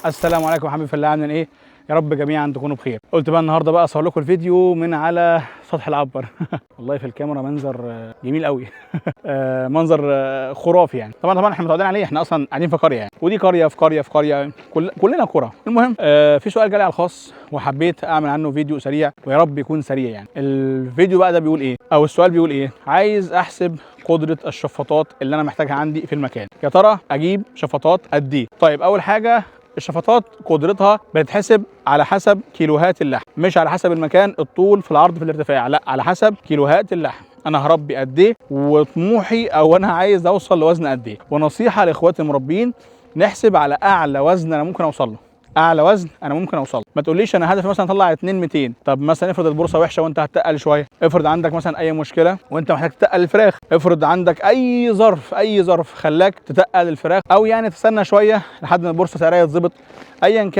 السلام عليكم حبيبي في الله، عاملين ايه؟ يا رب جميعا تكونوا بخير. قلت بقى النهارده بقى اصور لكم الفيديو من على سطح العنبر. والله في الكاميرا منظر جميل قوي. منظر خرافي يعني. طبعا احنا متعودين عليه، احنا اصلا قاعدين في قريه يعني، ودي قريه في قريه في قريه، كلنا قرى. المهم في سؤال جالي على الخاص وحبيت اعمل عنه فيديو سريع، ويا رب يكون سريع يعني. الفيديو بقى ده بيقول ايه، او السؤال بيقول ايه؟ عايز احسب قدره الشفاطات اللي انا محتاجها عندي في المكان. يا ترى اجيب شفاطات قد ايه؟ طيب اول حاجه، الشفاطات قدرتها بتتحسب على حسب كيلوهات اللحم، مش على حسب المكان، الطول في العرض في الارتفاع، لا على حسب كيلوهات اللحم. انا هربي قد ايه وطموحي او انا عايز اوصل لوزن قد ايه. ونصيحه لاخواتي المربين، نحسب على اعلى وزن انا ممكن اوصل له. اعلى وزن انا ممكن اوصل. ما تقوليش انا هدفي مثلا اطلع 200، طب مثلا افرض البورصه وحشه وانت هتتقل شويه، افرض عندك مثلا اي مشكله وانت محتاج تتقل الفراخ، افرض عندك اي ظرف خلاك تتقل الفراخ، او يعني تستنى شويه لحد ما البورصه سعرها يتظبط. ايا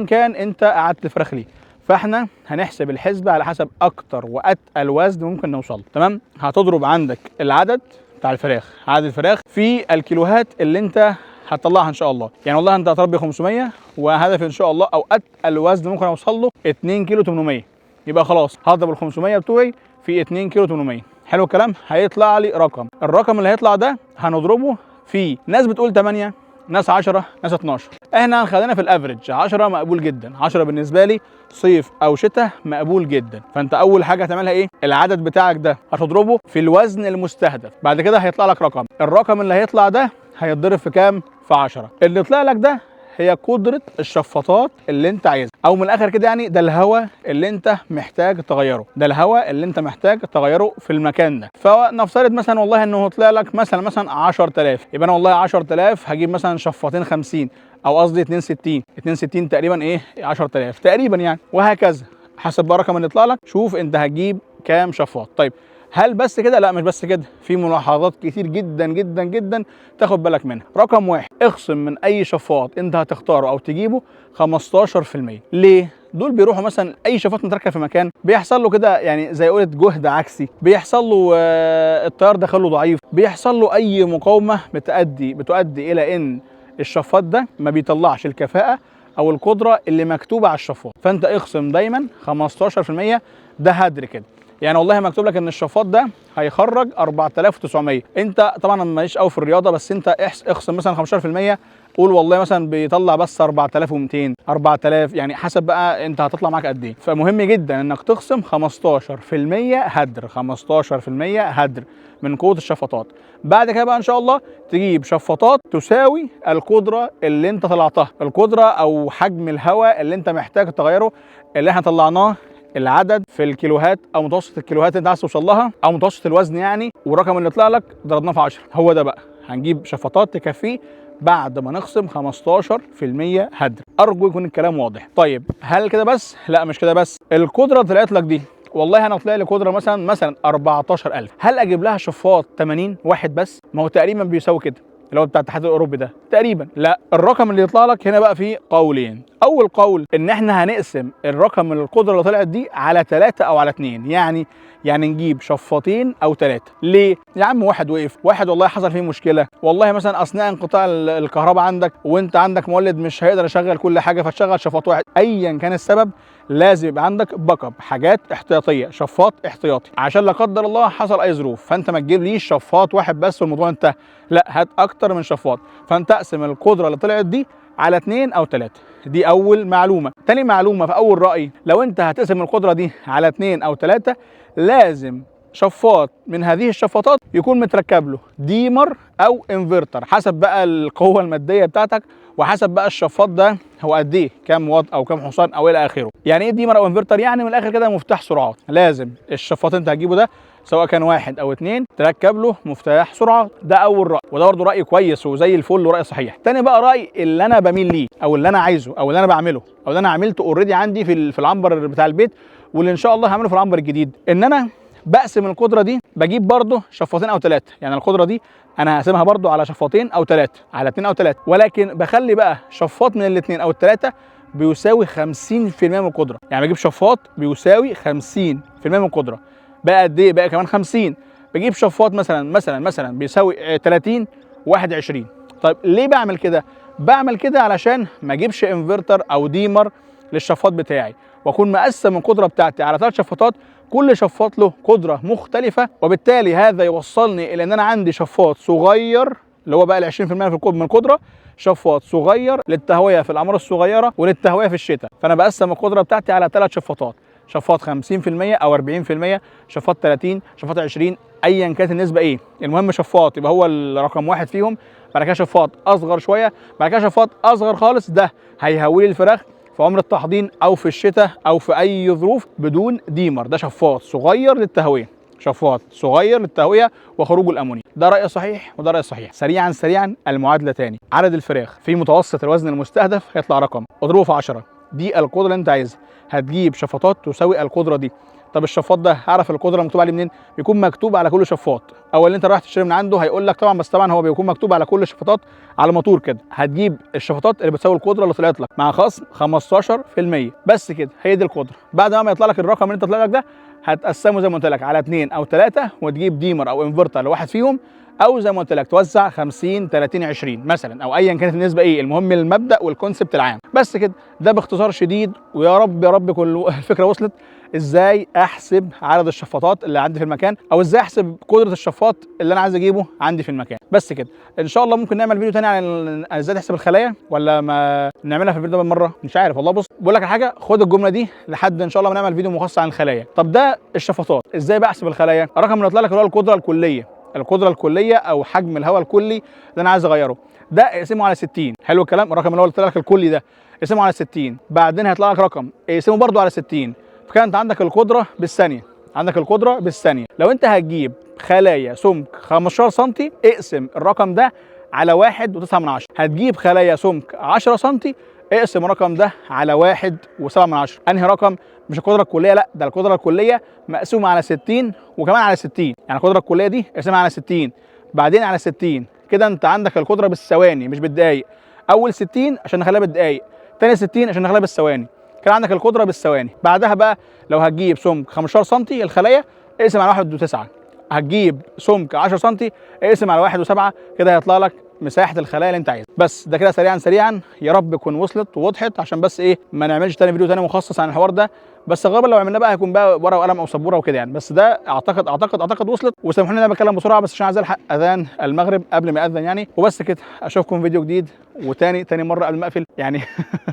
كان انت قعدت الفراخ ليه. فاحنا هنحسب الحسبه على حسب اكتر واتقل وزن ممكن نوصل. تمام؟ هتضرب عندك العدد بتاع الفراخ، عدد الفراخ في الكيلوهات اللي انت هتطلعها ان شاء الله. يعني والله انت هتربي 500 وهدفي ان شاء الله او اتقل وزن ممكن اوصل له 2 كيلو 800، يبقى خلاص هضرب ال 500 بتوعي في 2 كيلو 800. حلو الكلام؟ هيطلع لي رقم. الرقم اللي هيطلع ده هنضربه في، ناس بتقول 8، ناس 10، ناس 12. احنا هنخلينا في الافريج 10 مقبول جدا. 10 بالنسبه لي صيف او شتاء مقبول جدا. فانت اول حاجه هتعملها ايه؟ العدد بتاعك ده هتضربه في الوزن المستهدف، بعد كده هيطلع لك رقم. الرقم اللي هيطلع ده هيتضرب في كام؟ في 10. اللي طلع لك ده هي قدرة الشفاطات اللي انت عايزها، او من الاخر كده يعني ده الهواء اللي انت محتاج تغيره، ده الهواء اللي انت محتاج تغيره في المكان ده. فنفترض مثلا والله انه طلع لك مثلا 10000، يبقى انا والله 10000 هجيب مثلا شفاطين 50، او قصدي 62 تقريبا، ايه 10000 تقريبا يعني، وهكذا حسب بقى الرقم اللي يطلع لك. شوف انت هتجيب كام شفاط. طيب هل بس كده؟ لا مش بس كده، في ملاحظات كتير جدا تاخد بالك منها. رقم واحد، اخصم من اي شفاط انت هتختاره او تجيبه 15%. ليه؟ دول بيروحوا مثلا اي شفاط متركب في مكان بيحصل له كده يعني زي قولة جهد عكسي، بيحصل له التيار داخله ضعيف، بيحصل له اي مقاومه بتؤدي الى ان الشفاط ده ما بيطلعش الكفاءه او القدره اللي مكتوبه على الشفاط. فانت اخصم دايما 15%. ده هدر كده يعني، والله مكتوب لك ان الشفاط ده هيخرج 4900، انت طبعا ماليش قوي في الرياضه، بس انت اخصم مثلا 15%، قول والله مثلا بيطلع بس 4200 4000، يعني حسب بقى انت هتطلع معاك قد ايه. فمهم جدا انك تخصم 15% هدر، 15% هدر من قوه الشفاطات. بعد كده بقى ان شاء الله تجيب شفاطات تساوي القدره اللي انت طلعتها، القدره او حجم الهواء اللي انت محتاج تغيره، اللي احنا طلعناه العدد في الكيلوهات او متوسط الكيلوهات اللي انت عايز توصل لها، او متوسط الوزن يعني، والرقم اللي طلع لك ضربناه في 10. هو ده بقى هنجيب شفاطات تكفيه بعد ما نخصم 15% هدر. ارجو يكون الكلام واضح. طيب هل كده بس؟ لا مش كده بس. القدره طلعت لك دي، والله انا طلع لي قدره مثلا 14000، هل اجيب لها شفاط 80 واحد بس؟ ما هو تقريبا بيساوي كده، اللي هو بتاع الاتحاد الاوروبي ده تقريبا. لا، الرقم اللي يطلع لك هنا بقى فيه قولين. اول قول ان احنا هنقسم الرقم من القدره اللي طلعت دي على 3 او على 2، يعني نجيب شفاطين او 3. ليه يا عم؟ واحد وقف، واحد والله حصل فيه مشكله، والله مثلا اثناء انقطاع الكهرباء عندك وانت عندك مولد مش هيقدر يشغل كل حاجه فتشغل شفاط واحد. ايا كان السبب لازم يبقى عندك باك اب، حاجات احتياطيه، شفاط احتياطي، عشان لا قدر الله حصل اي ظروف. فانت ما تجيبليش شفاط واحد بس والموضوع انتهى، لا هات اكتر من شفاط. فانت اقسم القدره اللي طلعت دي على 2 او 3. دي اول معلومه. تاني معلومه، في اول راي، لو انت هتقسم القدره دي على 2 او 3 لازم شفاط من هذه الشفاطات يكون متركب له ديمر او انفرتر، حسب بقى القوه الماديه بتاعتك، وحسب بقى الشفاط ده هو قد ايه، كام واط او كام حصان او الى اخره. يعني ايه ديمر او انفرتر؟ يعني من الاخر كده مفتاح سرعات. لازم الشفاط انت هتجيبه ده سواء كان 1 أو 2 تركب له مفتاح سرعات. ده اول راي، وده برضه راي كويس وزي الفل وراي صحيح. تاني بقى راي اللي انا بميل ليه، او اللي انا عايزه، او اللي انا بعمله، او اللي انا عملته اوريدي عندي في العنبر بتاع البيت، واللي ان شاء الله هعمله في العنبر الجديد، ان انا بقسم القدره دي، بجيب برضه شفاطين او 3. يعني القدره دي انا هقسمها برضه على شفاطين او 3، على 2 او 3، ولكن بخلي بقى شفاط من الاثنين او الثلاثه بيساوي 50% من القدره. يعني بجيب شفاط بيساوي 50% من القدره. بقى قد ايه؟ بقى كمان 50. بجيب شفاط مثلا بيساوي 30 21. طيب ليه بعمل كده؟ بعمل كده علشان ما اجيبش انفرتر او ديمر للشفاط بتاعي، واكون مقسم القدره بتاعتي على 3 شفاطات، كل شفاط له قدره مختلفه، وبالتالي هذا يوصلني الى ان انا عندي شفاط صغير اللي هو بقى ال 20% من القدره، شفاط صغير للتهويه في الاعمار الصغيره وللتهويه في الشتاء. فانا بقسم القدره بتاعتي على 3 شفاطات، شفاط 50% او 40%، شفاط 30، شفاط 20، ايا كانت النسبه ايه، المهم شفاط يبقى هو الرقم واحد فيهم، بعد كده شفاط اصغر شويه، بعد كده شفاط اصغر خالص، ده هيهوي لي الفراخ في عمر التحضير او في الشتاء او في اي ظروف بدون ديمر. ده شفاط صغير للتهويه، شفاط صغير للتهويه وخروج الامونيا. ده راي صحيح وده راي صحيح. سريعا المعادله تاني، عدد الفراخ في متوسط الوزن المستهدف هيطلع رقم، اضربه في 10، دي القدره اللي انت عايزها، هتجيب شفاطات تساوي القدره دي. طب الشفاط ده هعرف القدره مكتوب عليه منين؟ بيكون مكتوب على كل شفاط، او اللي انت رايح تشتري من عنده هيقول لك طبعا، بس طبعا هو بيكون مكتوب على كل الشفاطات على موتور كده. هتجيب الشفاطات اللي بتساوي القدره اللي طلعت لك مع خصم 15%، بس كده، هي دي القدره. بعد ما يطلع لك الرقم اللي انت طلع لك ده، هتقسمه زي ما قلت لك على 2 او 3، وتجيب ديمر او انفرتر لواحد فيهم، او زي ما قلت لك توزع 50 30 20 مثلا، او ايا كانت النسبه ايه، المهم المبدا والكونسبت العام. بس كده، ده باختصار شديد، ويا رب يا رب كل الفكره وصلت ازاي احسب عدد الشفاطات اللي عندي في المكان، او ازاي احسب قدره الشفاط اللي انا عايز اجيبه عندي في المكان. بس كده، ان شاء الله ممكن نعمل فيديو تاني عن ازاي تحسب الخلايا، ولا ما نعملها في الفيديو ده بالمره، مش عارف والله. بص بقول لك على حاجه، خد الجمله دي لحد ان شاء الله ما نعمل فيديو مخصص عن الخلايا. طب ده الشفاطات، ازاي بحسب الخلايا؟ الرقم اللي طلع لك اللي هو القدره الكليه، القدره الكليه او حجم الهواء الكلي اللي انا عايز اغيره، ده اقسمه على 60. حلو الكلام، الرقم اللي هو طلع لك الكلي ده اقسمه على 60، بعدين هيطلع لك رقم اقسمه برده على 60، فكده انت عندك القدره بالثانيه، عندك القدره بالثانيه. لو انت هتجيب خلايا سمك 15 سم، اقسم الرقم ده على 1.9، هتجيب خلايا سمك 10 سم، اقسم الرقم ده على 1.7. انهي رقم؟ مش القدره الكليه، لا، ده القدره الكليه مقسومه على 60 وكمان على 60، يعني القدره الكليه دي اقسمها على 60 بعدين على 60، كده انت عندك القدره بالثواني مش بالدقائق. اول 60 عشان نخليها بالدقائق، تاني 60 عشان نخليها بالثواني، كده عندك القدره بالثواني. بعدها بقى لو هتجيب سمك 15 سم الخلايا، اقسم على 1.9، هتجيب سمك 10 سم اقسم على 1.7، كده هيطلع لك مساحه الخلايا اللي انت عايزها. بس ده كده سريعا يا رب تكون وصلت ووضحت، عشان بس ايه ما نعملش تاني فيديو تاني مخصص عن الحوار ده. بس غالبا لو عملنا بقى هيكون بقى ورقه وقلم او سبوره وكده يعني. بس ده اعتقد وصلت. وسامحوني ان انا بتكلم بسرعه، بس عشان عايز الحق اذان المغرب قبل ما ياذن يعني. وبس كده، اشوفكم فيديو جديد. وتاني مره قبل ما اقفل يعني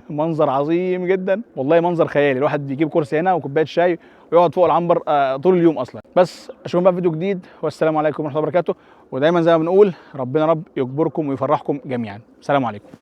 منظر عظيم جدا والله، منظر خيالي، الواحد بيجيب كرسي هنا وكوبايه شاي ويقعد فوق العنبر طول اليوم اصلا. بس اشوفكم بقى في فيديو جديد، والسلام عليكم ورحمه الله وبركاته. ودايما زي ما بنقول، ربنا رب يجبركم ويفرحكم جميعا. السلام عليكم.